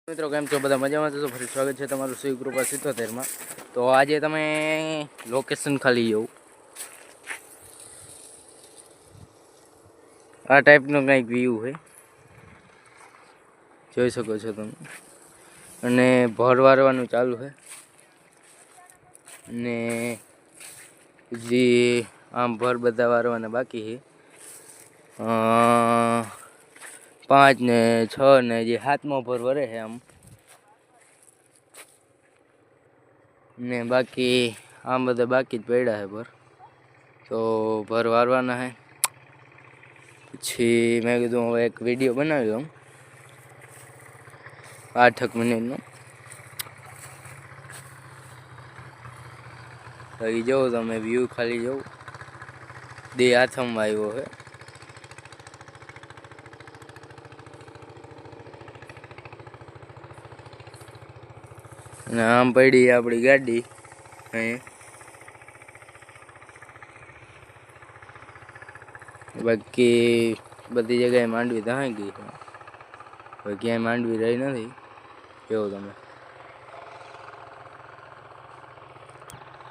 મિત્રો કેમ છો બધા મજામાં છો? ફરી સ્વાગત છે તમારું શિવ કૃપા 77 માં। તો આજે તમે લોકેશન ખાલી જવું આ ટાઈપનો કંઈક વ્યૂ છે, જોઈ શકો છો તમે। અને ભર વારવાનું ચાલુ છે ને જે આમ ભર બધા વારવાના બાકી છે। 5 ને 6 ને જે 7મો ભર વરે છે આમ ને બાકી આમ બધા બાકી જ પડ્યા છે ભર, તો ભર વારવાના છે। પછી મેં કીધું હવે એક વિડીયો બનાવી લઉં 8 મિનિટનો। બાકી જો તમે વ્યૂ ખાલી જોઉં દે હાથમાં આવ્યો છે અને આમ પડી આપણી ગાડી અહીં। બાકી બધી જગ્યાએ માંડવી દહાઈ ગઈ છે, હવે ક્યાંય માંડવી રહી નથી, જોવો તમે।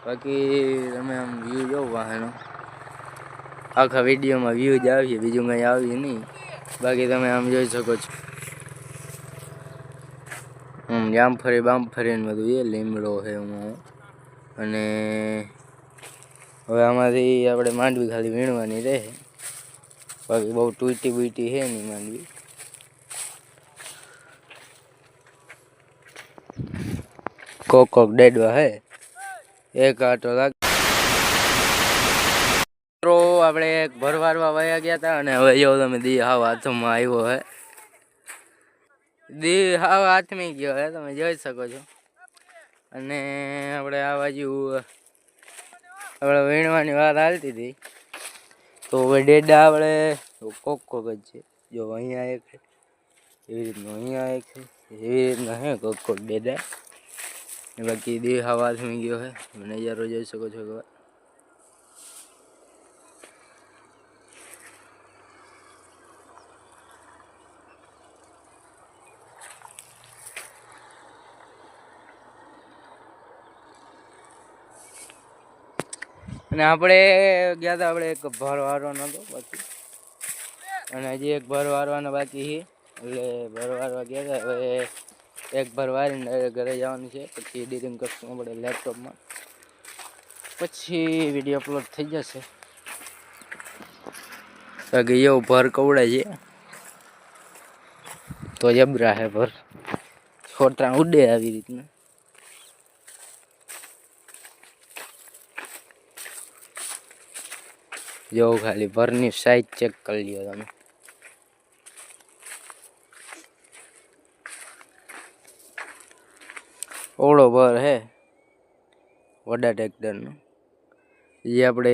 બાકી તમે આમ વ્યૂ જોવો વાહનો આખા વિડીયોમાં વ્યૂ જ આવીએ, બીજું કંઈ આવીએ નહીં। બાકી તમે આમ જોઈ શકો છો જામફળી બામફળી ને બધું એ લીમડો છે એમાં। અને હવે આમાંથી આપણે માંડવી ખાલી વીણવાની રહે, બાકી બહુ તૂટી બૂટી છે નહીં માંડવી। કોક ડેડવા હે એક આટો લાગ મિત્રો આપણે ભરવારવા વયા ગયા હતા અને હવે જો તમે દી હાવ હાથમાં આવ્યો હે, દી હાવ હાથમાં ગયો હે, તમે જોઈ શકો છો। અને આપણે આ બાજુ આપણે વીણવાની વાત હાલતી હતી, તો હવે ડેડા આપણે કોક જ છે, જો અહીંયા એક છે એવી રીતનું, અહીંયા એક છે એવી રીતના હે કોક ડેડા। બાકી દી હાવ હાથમાં ગયો હે, નજારો જોઈ શકો છો કે અને આપણે ગયા હતા, આપણે એક ભર વારવાનો હતો બાકી, અને હજી એક ભર વારવાનો બાકી છે, એટલે ભર વારવા ગયા હતા। હવે એક ભર વારીને ઘરે જવાનું છે, પછી એડિટિંગ કરશું આપણે લેપટોપમાં, પછી વિડીયો અપલોડ થઈ જશે। બાકી એવું ભર કવડાય છે તો જબરા હે ભર, છોટરા ઉડે આવી રીતના। જો ખાલી ભરની સાઈઝ ચેક કરી લ્યો તમે, ઓળો ભર હે વડા ટ્રેક્ટરનો, જે આપણે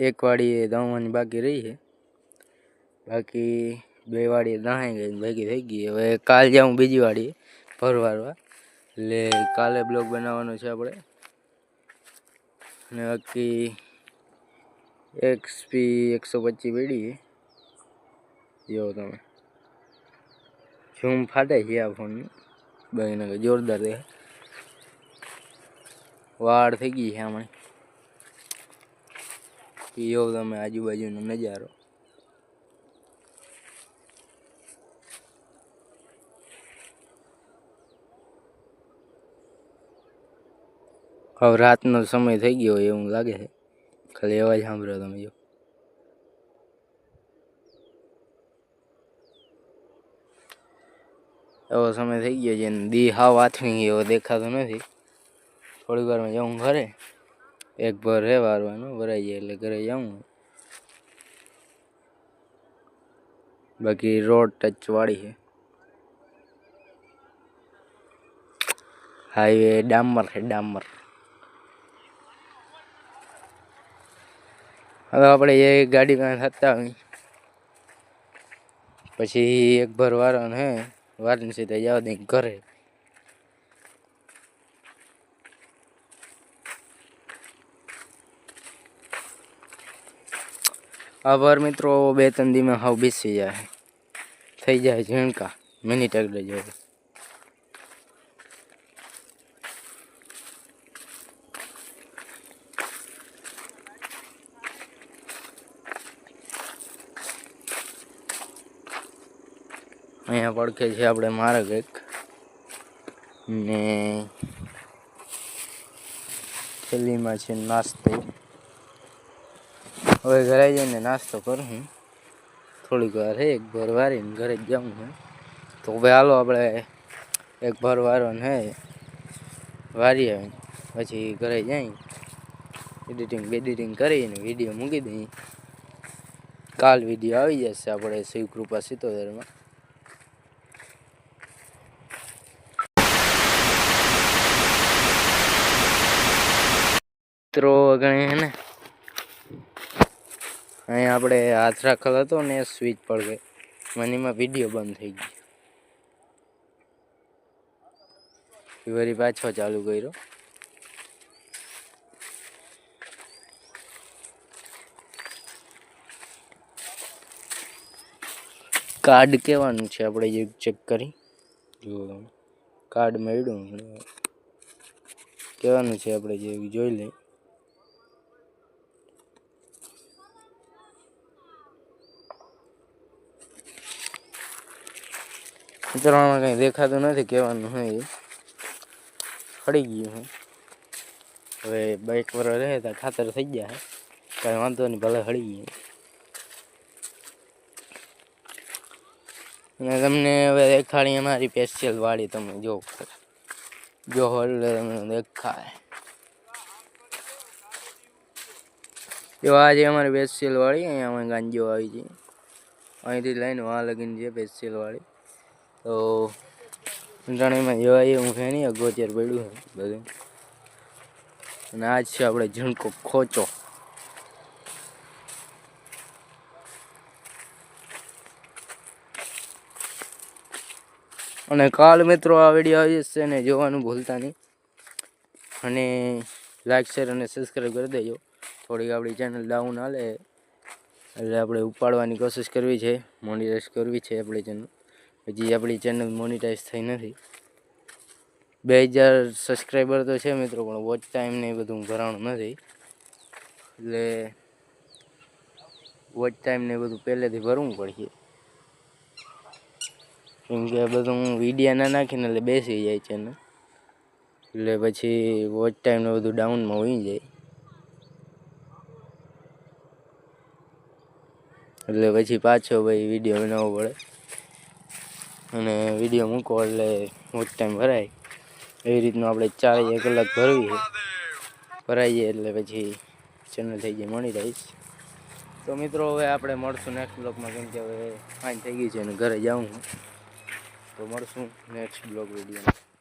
એક વાડીએ દાવવાની બાકી રહી છે, બાકી 2 વાડીએ દહાઈ ગઈ ભેગી થઈ ગઈ। હવે કાલ જાઉં બીજી વાડીએ ભરવારવા, એટલે કાલે બ્લોગ બનાવવાનો છે આપણે। અને બાકી XP 125 પડી છે, જો તમે ઝૂમ ફાટે છે આ ફોનનું, બાકી જોરદાર છે, વાળ થઈ ગઈ છે આમાં। જો તમે આજુબાજુનો નજારો, હવે રાતનો સમય થઈ ગયો એવું લાગે છે, ખાલી અવાજ સાંભળો તમે જો। એવો સમય થઈ ગયો છે, દી હાવ હાથમી ગયો દેખાતો નથી। થોડી વારમાં જાઉં ઘરે, એક ભર હે વારવાનો, ભરાઈ જાય એટલે ઘરે જાઉં। બાકી રોડ ટચ વાળી છે, હાઈવે ડામર છે ડામર। હવે આપણે એ ગાડીમાં થતા હોય પછી એક ભર વારવાનું હે, વારીને સીધા જવા દઈ ઘરે। આભાર મિત્રો, 2-3 દીમાં હાવ બેસી જાય, થઈ જાય ઝીણકા મિની ટ્રેક્ટર જેવું। અહીંયા પડખે છે આપણે માર્ગ એક ને થેલીમાં છે નાસ્તો. હવે ઘરે જઈને નાસ્તો કરું હું થોડીક વાર હે, એક ભર વારીને ઘરે જ જાઉં હું. તો હવે હાલો આપણે એક ભર વારવાનું હે, વારી આવે પછી ઘરે જઈ એડિટિંગ કરીને વિડીયો મૂકી દઈએ. કાલ વિડીયો આવી જશે આપણે શિવકૃપા 77માં. મિત્રો ગણે હે ને અહીંયા આપણે હાથ રાખેલો હતો ને સ્વિચ પડ ગઈ, મનીમાં વિડીયો બંધ થઈ ગયો. ફરી પાછો ચાલુ કર્યો. કાર્ડ કહેવાનું છે આપણે ચેક કરી જો કાર્ડ મળ્યું કહેવાનું છે આપણે જે જોઈ લઈએ. મિત્રોમાં કંઈ દેખાતું નથી, કહેવાનું હે એ ખડી ગયું હે. હવે બાઇક પર રહે તો ખાતર થઈ ગયા હે, કાંઈ વાંધો નહીં, ભલે હળી ગયું. અને તમને હવે દેખાડી અમારી સ્પેશિયલ વાડી, તમે જો એટલે તમને દેખાય. જો આજે અમારી સ્પેશિયલ વાડી, અહીંયા અમે ગાંજીઓ આવી છે, અહીંથી લઈને વાં લગીને છે સ્પેશિયલ વાડી. તો જાણીમાં જોવાય હું છે નહીં, અગોચર પડ્યું છે બધું. અને આજ છે આપણે ઝીણકો ખોચો. અને કાલ મિત્રો આ વિડીયો આવી જશે ને જોવાનું ભૂલતા નહીં. અને લાઈક શેર અને સબસ્ક્રાઈબ કરી દેજો. થોડીક આપણી ચેનલ ડાઉન હાલે એટલે આપણે ઉપાડવાની કોશિશ કરવી છે, મોનિટાઈઝ કરવી છે આપણી ચેનલ. હજી આપણી ચેનલ મોનિટાઈઝ થઈ નથી. 2000 સબસ્ક્રાઈબર તો છે મિત્રો, પણ વોચ ટાઈમ ને એ બધું ભરાણું નથી. એટલે વોચ ટાઈમ ને બધું પહેલેથી ભરવું પડશે, કેમ કે બધું હું વિડીયો ના નાખીને એટલે બેસી જાય ચેનલ, એટલે પછી વોચ ટાઈમ ને બધું ડાઉનમાં હોઈ જાય. એટલે પછી પાછો ભાઈ વિડીયો બનાવવો પડે, અને વિડીયો મૂકો એટલે વોચ ટાઈમ ભરાય. એવી રીતનું આપણે 4 કલાક ભરવી છે, ભરાઈ જાય એટલે પછી ચેનલ થઈ જાય મોનિટાઈઝ. તો મિત્રો હવે આપણે મળશું નેક્સ્ટ બ્લોગમાં, કેમ કે હવે ફાઇન થઈ ગઈ છે અને ઘરે જાઉં હું. તો મળશું નેક્સ્ટ બ્લોગ વિડીયોમાં.